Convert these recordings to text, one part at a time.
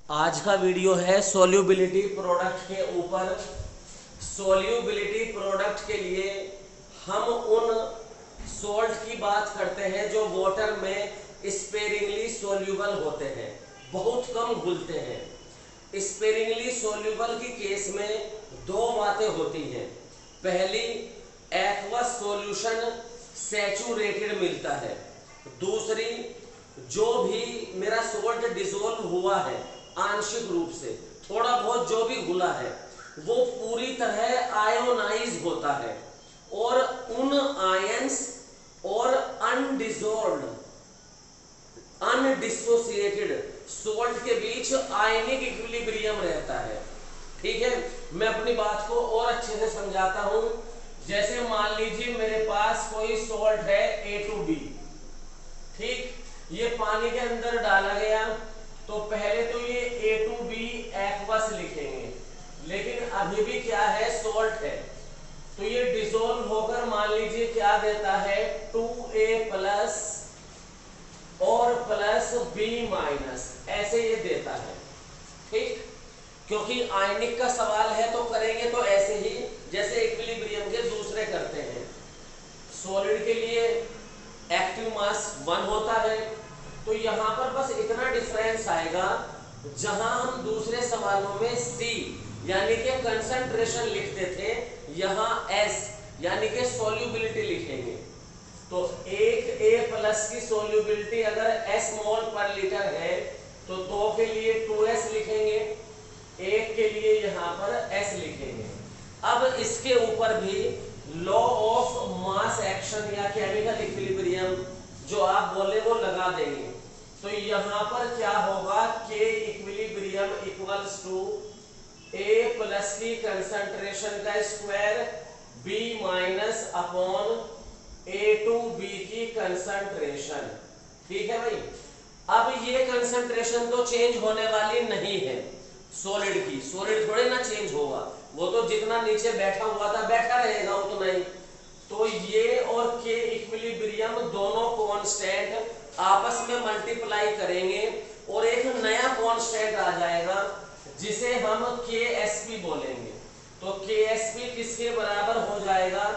आज का वीडियो है सोल्यूबिलिटी प्रोडक्ट के ऊपर। सोल्यूबिलिटी प्रोडक्ट के लिए हम उन सॉल्ट की बात करते हैं जो वाटर में स्पेरिंगली सोल्यूबल होते हैं, बहुत कम घुलते हैं। स्पेरिंगली सोल्यूबल की केस में दो बातें होती हैं। पहली, एक्वस सॉल्यूशन सैचुरेटेड मिलता है। दूसरी, जो भी मेरा सॉल्ट डिसॉल्व हुआ है आंशिक रूप से, थोड़ा बहुत जो भी घुला है वो पूरी तरह आयोनाइज होता है और उन आयंस और अनडिसॉल्व्ड अनडिसोसिएटेड सॉल्ट के बीच आयनिक इक्विलिब्रियम रहता है। ठीक है, मैं अपनी बात को और अच्छे से समझाता हूं। जैसे मान लीजिए मेरे पास कोई सॉल्ट है A2B, ठीक, ये पानी के अंदर डाला गया तो पहले तो ये A2B एक्वस लिखेंगे, लेकिन अभी भी क्या है, सॉल्ट है, तो ये डिसॉल्व होकर मान लीजिए क्या देता है, 2A प्लस और प्लस B माइनस, ऐसे ये देता है। ठीक, क्योंकि आयनिक का सवाल है तो करेंगे तो ऐसे ही जैसे इक्विलिब्रियम के दूसरे करते हैं। सॉलिड के लिए एक्टिव मास 1 होता है, तो यहां पर बस इतना डिफरेंस आएगा, जहां हम दूसरे सवालों में C यानी कि कंसंट्रेशन लिखते थे, यहां S यानी कि सोल्यूबिलिटी लिखेंगे। तो एक A प्लस की सोल्यूबिलिटी अगर S मोल पर लीटर है तो 2 के लिए 2S लिखेंगे, एक के लिए यहां पर S लिखेंगे। अब इसके ऊपर भी लॉ ऑफ मास एक्शन या केमिकल इक्विलिब्रियम जो आप बोले वो लगा देंगे। तो यहां पर क्या होगा, K equilibrium equals to A plus की कंसंट्रेशन का square B minus upon A2B की कंसंट्रेशन। ठीक है भाई, अब ये कंसंट्रेशन तो चेंज होने वाली नहीं है सॉलिड की, सॉलिड थोड़े ना चेंज होगा, वो तो जितना नीचे बैठा हुआ था बैठा रहेगा उतना ही। तो ये और K इक्विलिब्रियम दोनों कांस्टेंट आपस में मल्टीप्लाई करेंगे और एक नया कांस्टेंट आ जाएगा जिसे हम KSP बोलेंगे। तो KSP किसके बराबर हो जाएगा,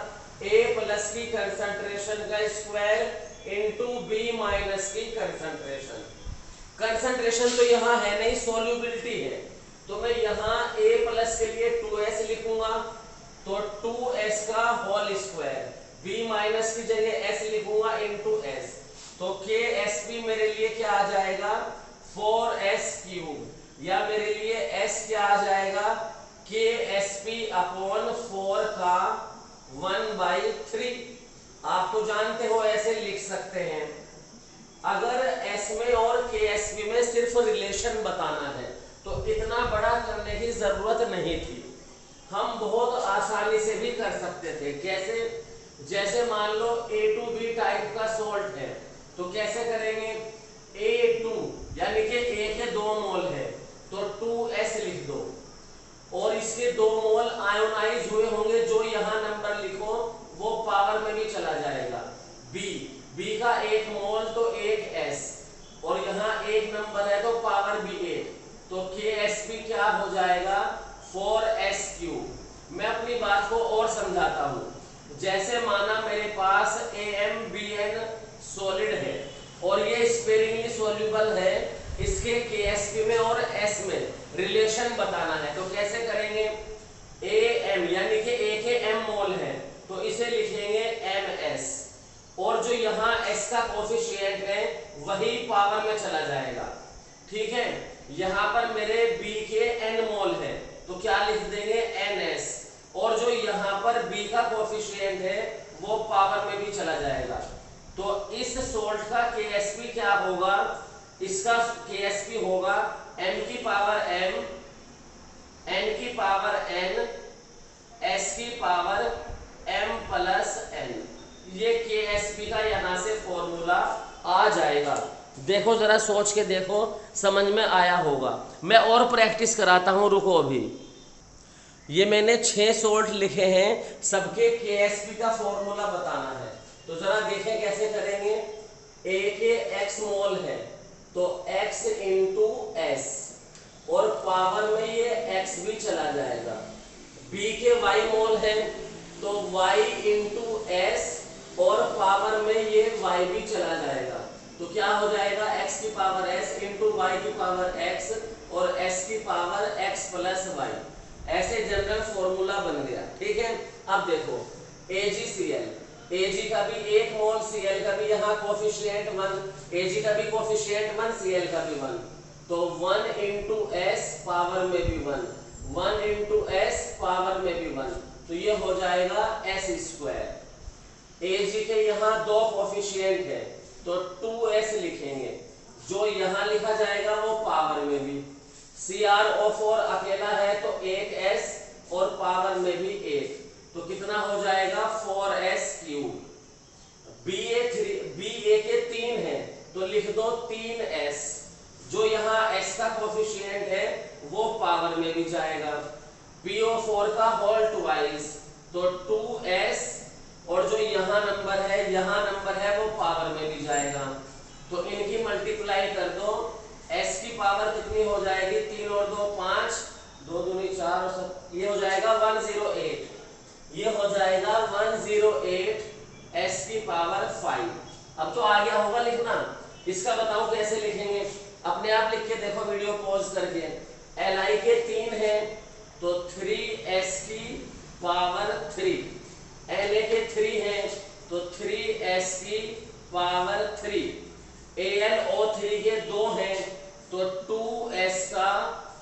A प्लस की कंसंट्रेशन का स्क्वायर इनटू B माइनस की कंसंट्रेशन। कंसंट्रेशन तो यहाँ है नहीं, सोल्यूबिलिटी है, तो मैं यहाँ A प्लस के लिए 2S लिखूंगा, तो 2S का होल स्क्वायर, B माइनस की जगह S लिखूंगा इनटू S, तो KSP मेरे लिए क्या आ जाएगा, 4S क्यूब, या मेरे लिए S क्या आ जाएगा, KSP अपॉन 4 का 1/3। आप तो जानते हो ऐसे लिख सकते हैं। अगर S में और KSP में सिर्फ रिलेशन बताना है तो इतना बड़ा करने की जरूरत नहीं थी, हम बहुत आसानी से भी कर सकते थे। कैसे, जैसे मान लो A2B टाइप का सॉल्ट है तो कैसे करेंगे, A2 यानी कि A के 2 मोल है तो 2S लिख दो, और इसके 2 मोल आयोनाइज हुए होंगे, जो यहाँ नंबर लिखो वो पावर में भी चला जाएगा। B का 1 मोल तो 1S, और यहाँ 1 नंबर है तो पावर भी 1, तो KSP क्या हो जाएगा, 4S क्यूब। मैं अपनी बात को और समझाता हूँ। जैसे माना मेरे पास AmBn सॉलिड है और ये स्पेरिंगली सोल्यूबल है, इसके KSP में और S में रिलेशन बताना है, तो कैसे करेंगे, Am यानी कि A के M मोल है तो इसे लिखेंगे MS, और जो यहाँ S का कोफिशिएंट है वही पावर में चला जाएगा। ठीक है, यहाँ पर मेरे B के N मोल है तो क्या लिख देंगे, NS, और जो यहाँ पर B का कोफिशिएंट है वो पावर में भी चला जाएगा। तो इस सॉल्ट का KSP क्या होगा, इसका KSP होगा M की पावर M, N की पावर N, S की पावर M प्लस N। ये KSP का यहां से फॉर्मूला आ जाएगा। देखो जरा सोच के देखो, समझ में आया होगा। मैं और प्रैक्टिस कराता हूं, रुको अभी। ये मैंने 6 सॉल्ट लिखे हैं, सबके KSP का फॉर्मूला बताना है, तो जरा देखें कैसे करेंगे। A के X मोल है तो X इंटू S, भी चला जाएगा। B के Y मोल है तो Y इंटू एस और पावर में ये Y भी चला जाएगा, तो क्या हो जाएगा x की पावर s इंटू y की पावर x और s की पावर x प्लस y। ऐसे जनरल फॉर्मूला बन गया। ठीक है, अब देखो AgCl, Ag का भी 1 मोल, Cl का भी यहाँ कोफिशिएंट 1, Ag का भी कोफिशिएंट 1, Cl का भी 1, तो 1 इंटू एस पावर में भी 1, 1 इंटू एस पावर में भी 1, तो ये हो जाएगा s स्क्वायर। Ag के यहाँ 2 कोफिशिएंट है तो 2s लिखेंगे, जो यहाँ लिखा जाएगा वो पावर में भी। CrO4 अकेला है तो 1s और पावर में भी 1, तो कितना हो जाएगा 4s क्यूब। Ba के 3 है तो लिख दो 3s, जो यहाँ s का कोफिशिएंट है वो पावर में भी जाएगा। PO4 का होल ट्वाइस तो 2s और जो यहाँ नंबर है वो पावर में भी जाएगा, तो इनकी मल्टीप्लाई कर दो। s की पावर कितनी हो जाएगी 3 और 2 5, 2 दूनी 4 और 7, ये हो जाएगा 108, ये हो जाएगा 108 s की पावर 5। अब तो आ गया होगा लिखना, इसका बताओ कैसे लिखेंगे, अपने आप लिख के देखो वीडियो पॉज करके। Li के 3 है तो 3s की पावर 3, Na के 3 है तो 3s की पावर 3, AlO3 के 2 हैं तो 2s का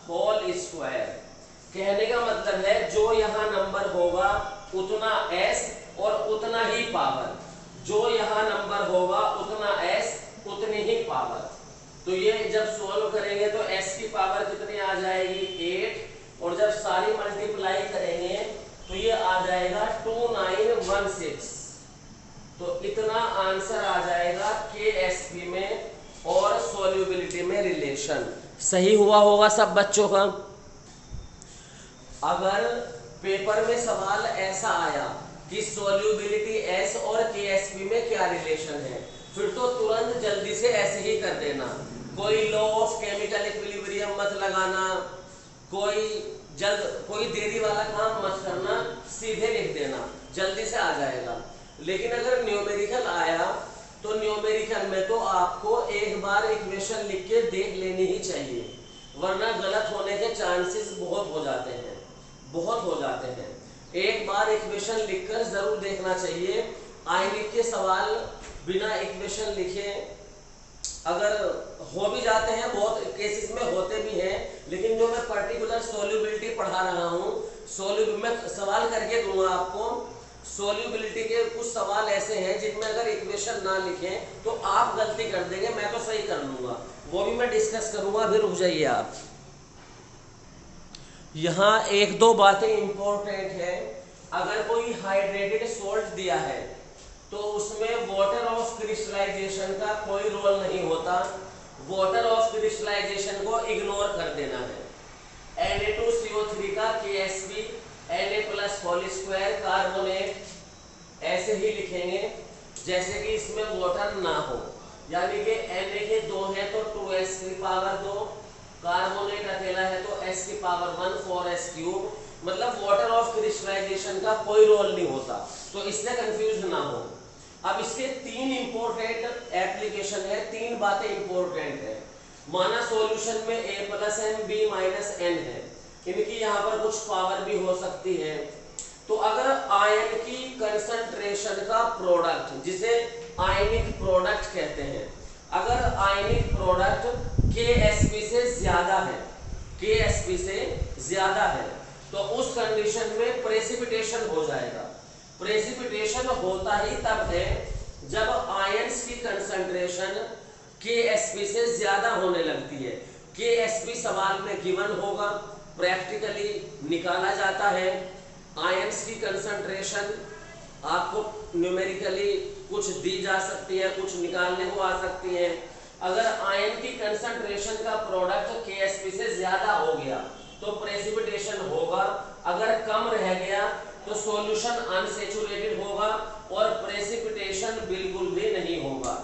होल स्क्वायर। कहने का मतलब है जो यहाँ नंबर होगा उतना s और उतना ही पावर, जो यहाँ नंबर होगा उतना s उतनी ही पावर। तो ये जब सॉल्व करेंगे तो s की पावर कितनी आ जाएगी 8, और जब सारी मल्टीप्लाई करेंगे तो ये आ जाएगा 2916, तो इतना आंसर आ जाएगा KSP में और सोल्यूबिलिटी में रिलेशन। सही हुआ होगा सब बच्चों का। अगर पेपर में सवाल ऐसा आया कि सोल्यूबिलिटी S और KSP में क्या रिलेशन है, फिर तो तुरंत जल्दी से ऐसे ही कर देना, कोई लॉ ऑफ केमिकल इक्विलिब्रियम मत लगाना, कोई देरी वाला काम मत करना, सीधे लिख देना, जल्दी से आ जाएगा। लेकिन अगर न्यूमेरिकल आया तो न्यूमेरिकल में तो आपको एक बार इक्वेशन लिख के देख लेनी ही चाहिए, वरना गलत होने के चांसेस बहुत हो जाते हैं। एक बार इक्वेशन लिखकर जरूर देखना चाहिए। आयनिक के सवाल बिना इक्वेशन लिखे अगर हो भी जाते हैं, बहुत केसेस में होते भी हैं, लेकिन जो मैं पर्टिकुलर सोल्यूबिलिटी पढ़ा रहा हूँ, मैं सवाल करके दूंगा आपको। सोल्यूबिलिटी के कुछ सवाल ऐसे हैं जिनमें अगर इक्वेशन ना लिखें तो आप गलती कर देंगे, मैं तो सही कर लूंगा, वो भी मैं डिस्कस करूंगा, अभी रुक जाइए आप। यहाँ एक दो बातें इंपॉर्टेंट है। अगर कोई हाइड्रेटेड सॉल्ट दिया है तो उसमें वाटर ऑफ क्रिस्टलाइजेशन का कोई रोल नहीं होता, वाटर ऑफ क्रिस्टलाइजेशन को इग्नोर कर देना है। Na2CO3 का KSP Na+2 कार्बोनेट ऐसे ही लिखेंगे जैसे कि इसमें वाटर ना हो, यानी कि Na के 2 है तो 2s की पावर 2, कार्बोनेट अकेला है तो s की पावर 1, 4s क्यूब, मतलब वाटर ऑफ क्रिस्टलाइजेशन का कोई रोल नहीं होता, तो इससे कंफ्यूज ना हो। अब इसके 3 इंपॉर्टेंट एप्लीकेशन है, 3 बातें इंपॉर्टेंट है। माना सॉल्यूशन में A+N B-N है, इनकी यहाँ पर कुछ पावर भी हो सकती है, तो अगर आयन की कंसंट्रेशन का प्रोडक्ट, जिसे आयनिक प्रोडक्ट कहते हैं, अगर आयनिक प्रोडक्ट KSP से ज्यादा है तो उस कंडीशन में प्रेसिपिटेशन हो जाएगा। प्रेसिपिटेशन होता ही तब है जब आयंस की कंसंट्रेशन KSP से ज्यादा होने लगती है। KSP सवाल में गिवन होगा, प्रैक्टिकली निकाला जाता है। आयंस की कंसंट्रेशन आपको न्यूमेरिकली कुछ दी जा सकती है, कुछ निकालने को आ सकती है। अगर आयन की कंसंट्रेशन का प्रोडक्ट KSP से ज्यादा हो गया तो प्रेसिपिटेशन होगा, अगर कम रह गया तो सॉल्यूशन अनसैचुरेटेड होगा और प्रेसिपिटेशन बिल्कुल भी नहीं होगा।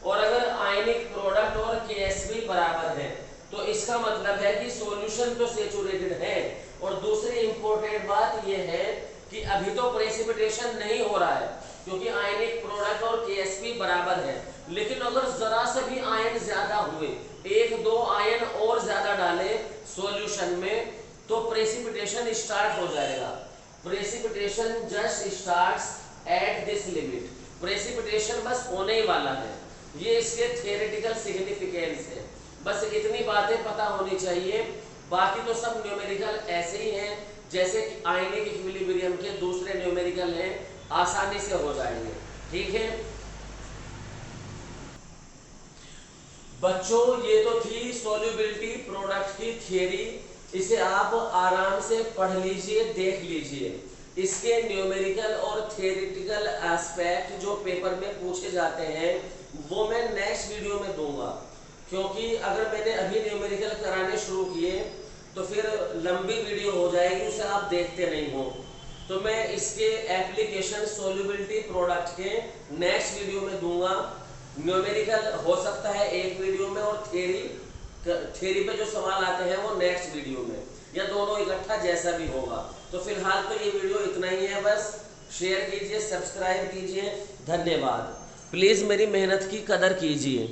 और अगर आयनिक प्रोडक्ट और KSP बराबर है तो इसका मतलब है कि सॉल्यूशन तो सेचुरेटेड है। और दूसरी इंपॉर्टेंट बात यह है कि अभी तो प्रेसिपिटेशन नहीं हो रहा है क्योंकि आयनिक प्रोडक्ट और केएसपी बराबर है, लेकिन अगर जरा सा भी आयन ज्यादा हुए, 1-2 आयन और ज्यादा डाले सॉल्यूशन में, तो प्रेसिपिटेशन स्टार्ट हो जाएगा। Precipitation just starts at this limit. Precipitation बस होने ही वाला है, ये इसके थियोरेटिकल सिग्निफिकेंस है। बस इतनी बातें पता होनी चाहिए, बाकी तो सब न्यूमेरिकल ऐसे ही हैं जैसे कि आयनिक इक्विलिब्रियम के दूसरे न्यूमेरिकल हैं, आसानी से हो जाएंगे। ठीक है बच्चों, ये तो थी सॉल्युबिलिटी प्रोडक्ट की थियरी। इसे आप आराम से पढ़ लीजिए, देख लीजिए। इसके न्यूमेरिकल और थियोरेटिकल एस्पेक्ट जो पेपर में पूछे जाते हैं वो मैं नेक्स्ट वीडियो में दूंगा, क्योंकि अगर मैंने अभी न्यूमेरिकल कराने शुरू किए तो फिर लंबी वीडियो हो जाएगी, उसे आप देखते नहीं हो। तो मैं इसके एप्लीकेशन सॉल्युबिलिटी प्रोडक्ट के नेक्स्ट वीडियो में दूंगा। न्यूमेरिकल हो सकता है एक वीडियो में, और थ्योरी पे जो सवाल आते हैं वो नेक्स्ट वीडियो में, या दोनों इकट्ठा, जैसा भी होगा। तो फिलहाल तो ये वीडियो इतना ही है। बस शेयर कीजिए, सब्सक्राइब कीजिए। धन्यवाद। प्लीज़ मेरी मेहनत की कदर कीजिए।